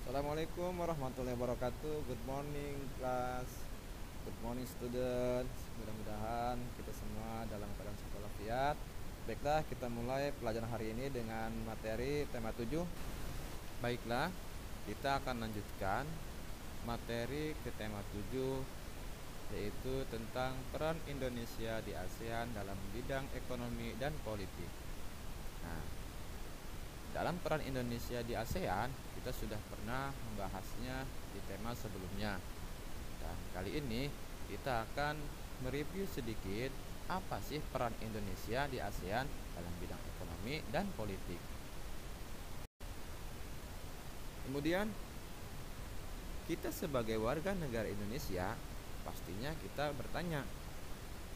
Assalamualaikum warahmatullahi wabarakatuh. Good morning class. Good morning students. Mudah-mudahan kita semua dalam keadaan sehat walafiat. Baiklah, kita mulai pelajaran hari ini dengan materi tema 7. Baiklah, kita akan lanjutkan materi ke tema 7, yaitu tentang peran Indonesia di ASEAN dalam bidang ekonomi dan politik. Nah, dalam peran Indonesia di ASEAN, kita sudah pernah membahasnya di tema sebelumnya. Dan kali ini kita akan mereview sedikit apa sih peran Indonesia di ASEAN dalam bidang ekonomi dan politik. Kemudian, kita sebagai warga negara Indonesia, pastinya kita bertanya,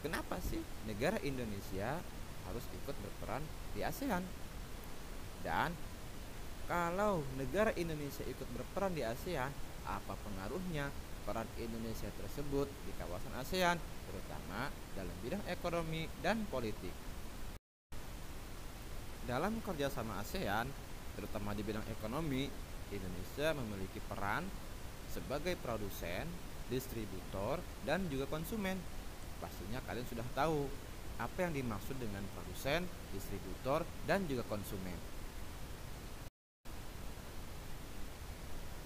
kenapa sih negara Indonesia harus ikut berperan di ASEAN? Dan kalau negara Indonesia ikut berperan di ASEAN, apa pengaruhnya peran Indonesia tersebut di kawasan ASEAN, terutama dalam bidang ekonomi dan politik? Dalam kerjasama ASEAN, terutama di bidang ekonomi, Indonesia memiliki peran sebagai produsen, distributor, dan juga konsumen. Pastinya kalian sudah tahu apa yang dimaksud dengan produsen, distributor, dan juga konsumen.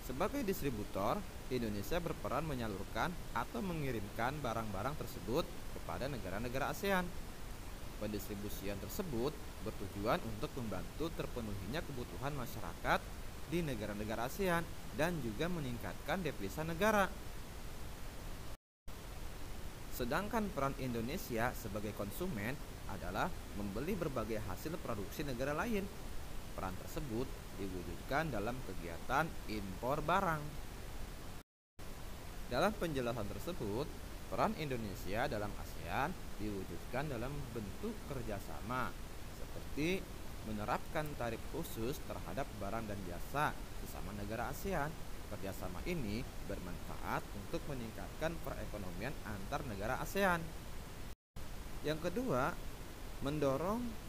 Sebagai distributor, Indonesia berperan menyalurkan atau mengirimkan barang-barang tersebut kepada negara-negara ASEAN. Pendistribusian tersebut bertujuan untuk membantu terpenuhinya kebutuhan masyarakat di negara-negara ASEAN dan juga meningkatkan devisa negara. Sedangkan peran Indonesia sebagai konsumen adalah membeli berbagai hasil produksi negara lain. Peran tersebut diwujudkan dalam kegiatan impor barang. Dalam penjelasan tersebut, peran Indonesia dalam ASEAN diwujudkan dalam bentuk kerjasama, seperti menerapkan tarif khusus terhadap barang dan jasa sesama negara ASEAN. Kerjasama ini bermanfaat untuk meningkatkan perekonomian antar negara ASEAN. Yang kedua, mendorong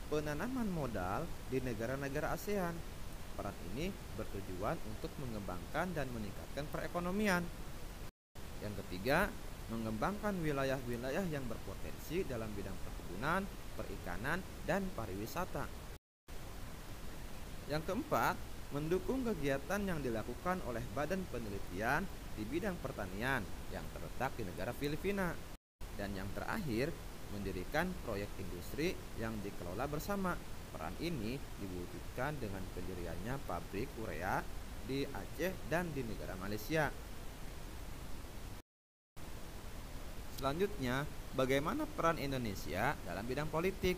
penanaman modal di negara-negara ASEAN. Peran ini bertujuan untuk mengembangkan dan meningkatkan perekonomian. Yang ketiga, mengembangkan wilayah-wilayah yang berpotensi dalam bidang perkebunan, perikanan, dan pariwisata. Yang keempat, mendukung kegiatan yang dilakukan oleh Badan Penelitian di bidang pertanian yang terletak di negara Filipina. Dan yang terakhir, mendirikan proyek industri yang dikelola bersama. Peran ini diwujudkan dengan pendiriannya pabrik urea di Aceh dan di negara Malaysia. Selanjutnya, bagaimana peran Indonesia dalam bidang politik?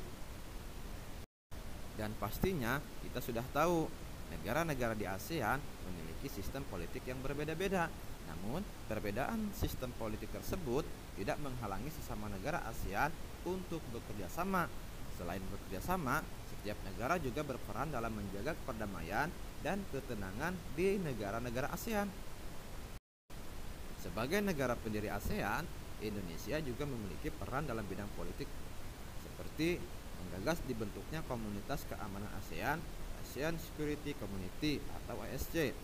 Dan pastinya kita sudah tahu, negara-negara di ASEAN memiliki sistem politik yang berbeda-beda. Namun, perbedaan sistem politik tersebut tidak menghalangi sesama negara ASEAN untuk bekerja sama. Selain bekerja sama, setiap negara juga berperan dalam menjaga perdamaian dan ketenangan di negara-negara ASEAN. Sebagai negara pendiri ASEAN, Indonesia juga memiliki peran dalam bidang politik, seperti menggagas dibentuknya Komunitas Keamanan ASEAN, ASEAN Security Community atau ASC.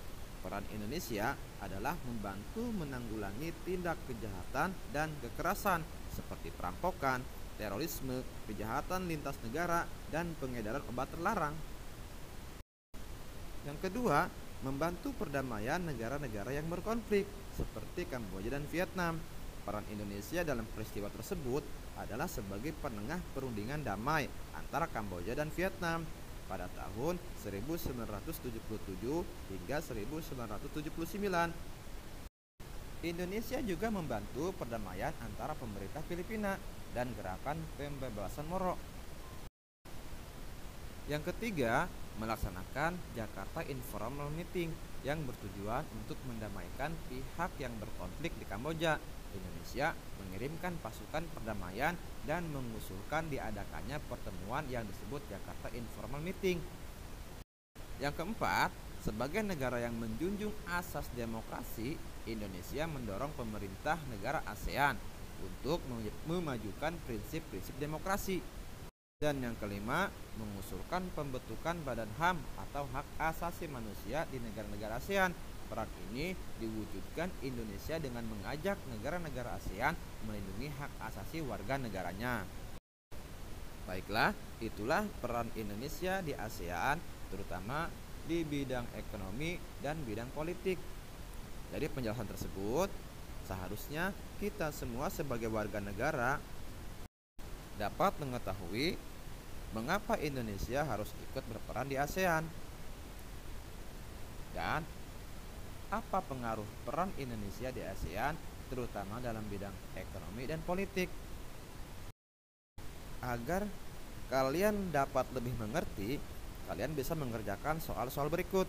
Peran Indonesia adalah membantu menanggulangi tindak kejahatan dan kekerasan seperti perampokan, terorisme, kejahatan lintas negara, dan pengedaran obat terlarang. Yang kedua, membantu perdamaian negara-negara yang berkonflik seperti Kamboja dan Vietnam. Peran Indonesia dalam peristiwa tersebut adalah sebagai penengah perundingan damai antara Kamboja dan Vietnam pada tahun 1977 hingga 1979. Indonesia juga membantu perdamaian antara pemerintah Filipina dan gerakan pembebasan Moro. Yang ketiga, melaksanakan Jakarta Informal Meeting yang bertujuan untuk mendamaikan pihak yang berkonflik di Kamboja. Indonesia mengirimkan pasukan perdamaian dan mengusulkan diadakannya pertemuan yang disebut Jakarta Informal Meeting. Yang keempat, sebagai negara yang menjunjung asas demokrasi, Indonesia mendorong pemerintah negara ASEAN untuk memajukan prinsip-prinsip demokrasi. Dan yang kelima, mengusulkan pembentukan Badan HAM atau Hak Asasi Manusia di negara-negara ASEAN. Peran ini diwujudkan Indonesia dengan mengajak negara-negara ASEAN melindungi hak asasi warga negaranya. Baiklah, itulah peran Indonesia di ASEAN, terutama di bidang ekonomi dan bidang politik. Dari penjelasan tersebut, seharusnya kita semua sebagai warga negara dapat mengetahui mengapa Indonesia harus ikut berperan di ASEAN dan apa pengaruh peran Indonesia di ASEAN, terutama dalam bidang ekonomi dan politik. Agar kalian dapat lebih mengerti, kalian bisa mengerjakan soal-soal berikut.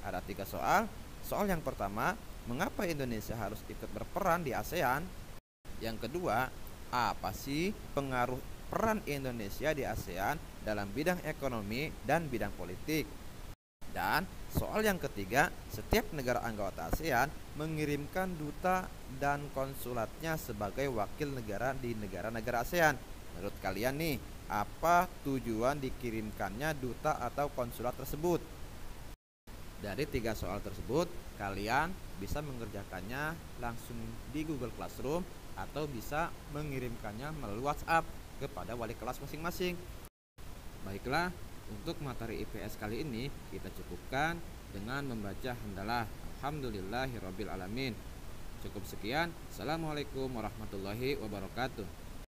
Ada 3 soal. Soal yang pertama, mengapa Indonesia harus ikut berperan di ASEAN? Yang kedua, apa sih pengaruh peran Indonesia di ASEAN dalam bidang ekonomi dan bidang politik? Dan soal yang ketiga, setiap negara anggota ASEAN mengirimkan duta dan konsulatnya sebagai wakil negara di negara-negara ASEAN. Menurut kalian nih, apa tujuan dikirimkannya duta atau konsulat tersebut? Dari 3 soal tersebut, kalian bisa mengerjakannya langsung di Google Classroom atau bisa mengirimkannya melalui WhatsApp kepada wali kelas masing-masing. Baiklah, untuk materi IPS kali ini kita cukupkan dengan membaca hamdalah alhamdulillahirabbil alamin. Cukup sekian. Assalamualaikum warahmatullahi wabarakatuh.